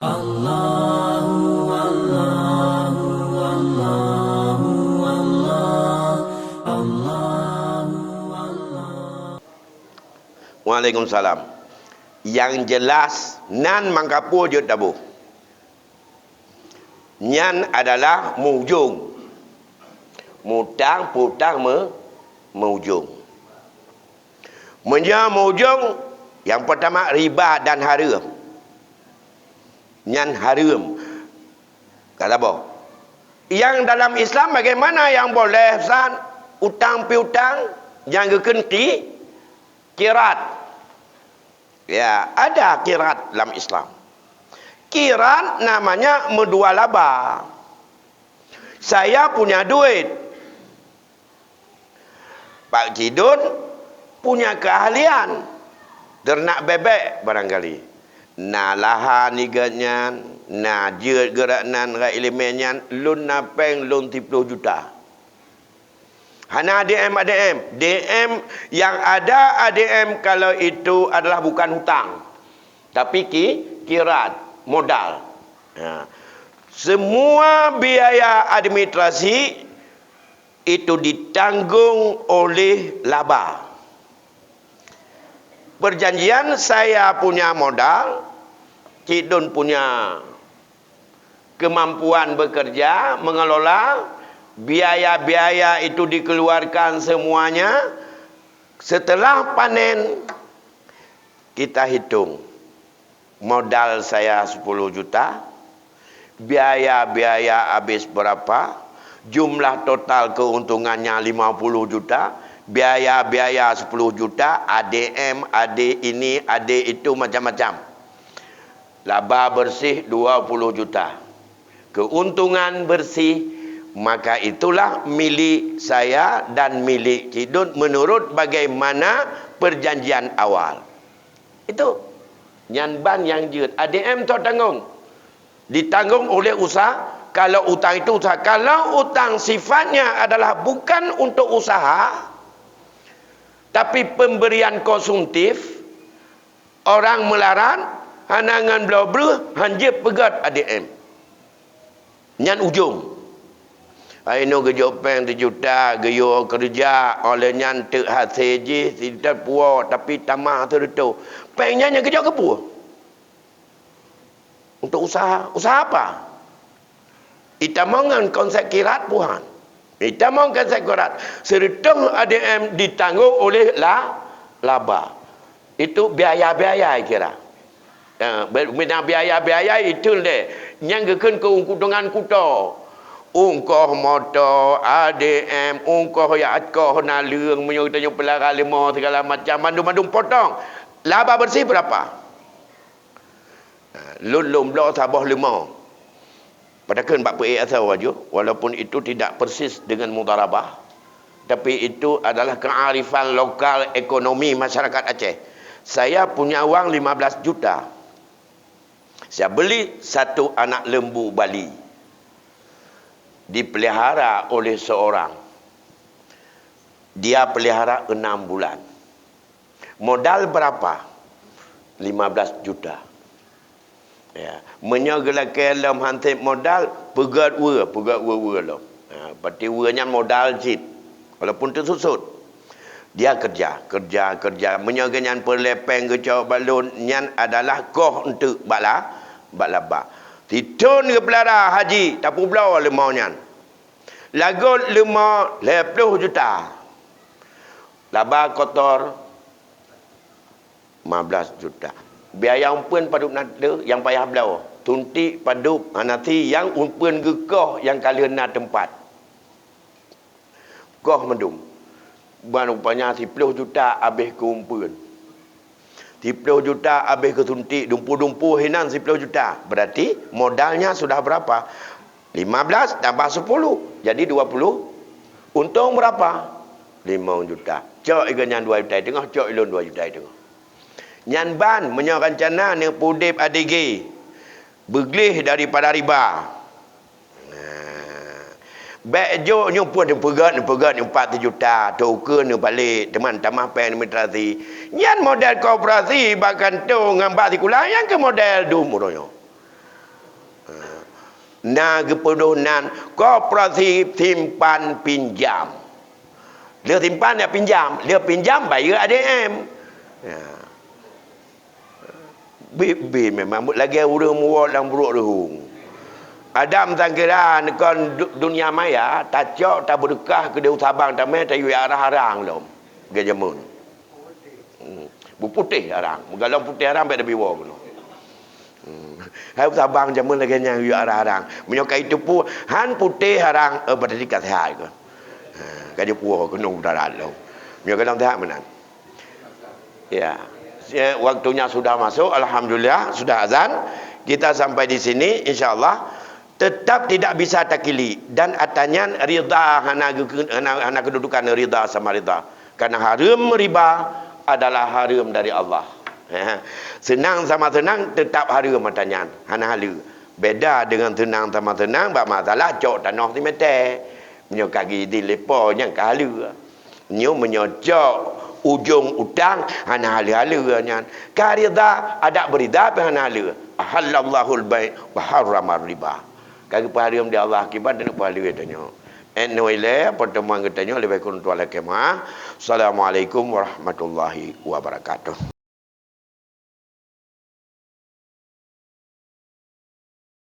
Allahu Allahu Allahu Allah Allahu Allah. Waalaikumsalam. Yang jelas nan mangkapu je tabu. Nyan adalah mujung. Mutang putang mujung. Menja mujung yang pertama riba dan haram. Nyan haram. Kata apa? Yang dalam Islam bagaimana yang boleh Ustaz? Utang piutang yang kekenti kirat. Ya, ada kirat dalam Islam. Kirat namanya medua laba. Saya punya duit. Pak Cidun punya keahlian ternak bebek barangkali. Na lahan igatnya, na jeut geraknan rai elemennya, lun napeng lun 30 juta. Hana DM yang ada ADM kalau itu adalah bukan hutang. Tapi kirat, modal. Ya. Semua biaya administrasi itu ditanggung oleh laba. Perjanjian saya punya modal, Cik Dun punya kemampuan bekerja, mengelola, biaya-biaya itu dikeluarkan semuanya. Setelah panen, kita hitung. Modal saya 10 juta, biaya-biaya habis berapa, jumlah total keuntungannya 50 juta, biaya-biaya 10 juta, ADM, AD ini, AD itu macam-macam. Laba bersih 20 juta. Keuntungan bersih, maka itulah milik saya dan milik Cidun menurut bagaimana perjanjian awal. Itu nyanban yang jeut. ADM tu tanggung. Ditanggung oleh usaha. Kalau utang itu usaha. Kalau utang sifatnya adalah bukan untuk usaha, tapi pemberian konsumtif, orang melarat, hanangan belau-belau, hanjip pegat ADM. Nyan ujung. Aino gejo peng 3 juta, geyo kerja, oleh nyan tek hasil je, tidak puas, tapi tamah tu. Pengnya nyan gejo kepu. Untuk usaha. Usaha apa? Itamongan konsep kirat puhan. Itamongan konsep kirat. Serta ADM ditanggung oleh laba. Itu biaya-biaya kira. Biaya-biaya itu deh. Yang keuntungan kuto. Ungkoh motor, ADM, ungkoh ya atkoh nalung, menyutanya pelara lima, segala macam, mandum-mandum potong. Laba bersih berapa? Lun blok sabah lima. Padahal 40 asal wajah, walaupun itu tidak persis dengan mudharabah, tapi itu adalah kearifan lokal ekonomi masyarakat Aceh. Saya punya wang 15 juta. Saya beli satu anak lembu Bali. Dipelihara oleh seorang. Dia pelihara 6 bulan. Modal berapa? 15 juta. Ya, menyegelakan dalam hantar modal pegat wur lam. Ya, berarti wurnya modal jit. Walaupun tersusut. Dia kerja, menyegelakan perlepeng ke balon nyan adalah koh untuk balaba. Titun ke pelara haji, tak pulau lemau nyan. Lagu lemau 20 juta. Laba kotor 15 juta. Biaya umpun paduk nada yang payah belau. Tuntik paduk nanti yang umpun gekoh yang kalian nak tempat. Koh mendung. Bukan rupanya 10 juta habis ke umpun. 10 juta habis ke tuntik. Dumpu-dumpu hinan 10 juta. Berarti modalnya sudah berapa? 15 tambah 10. Jadi 20. Untung berapa? 5 juta. Cok ikan 2 juta tengah. Cok ilun 2 juta tengah. Nyan ban menyorancana ni pudip ADG beglih daripada riba. Baik jo nyu pun pegat 4 juta token ni balik teman tamah pen administrasi. Nyan model koperasi bahkan tu ngambak sikula yang ke model dum uronyo. kepedunan kooperatif simpan pinjam. Dia simpan dia pinjam, bayar ADM. Ya. Bibi memang lagi urang muat dan buruk dahung. Adam tangkiran kon dunia maya tacok tak berdekah ke Dewa Sabang tamai tayu arah harang lom. Gajamun. Bu putih harang, mugalong putih harang pada biwa kuno. Hai Sabang jamun lagi yang yu arah harang. Menyokai itu pu han putih harang pada dikat hai ko. Kaji puah gunung darat lom. Menyokai dalam tahap mana? Ya. Waktunya sudah masuk, alhamdulillah sudah azan. Kita sampai di sini insyaallah. Tetap tidak bisa takili dan atanya rida hana kedudukan rida sama rida, karena haram riba adalah haram dari Allah. Senang sama senang tetap haram atanya hana halu. Beda dengan senang sama senang bab masalah cok tanah di mete nyo kaki di lepo yang kalu nyo menyocok ujung utang hana halu nya karida ada berida hana halu halallahu al-bai' wa harrama riba. Kaki paharium di Allah akibat dan paharium katanya. Ennoile pertemuan katanya lebih kurang tuala kemah. Assalamualaikum warahmatullahi wabarakatuh.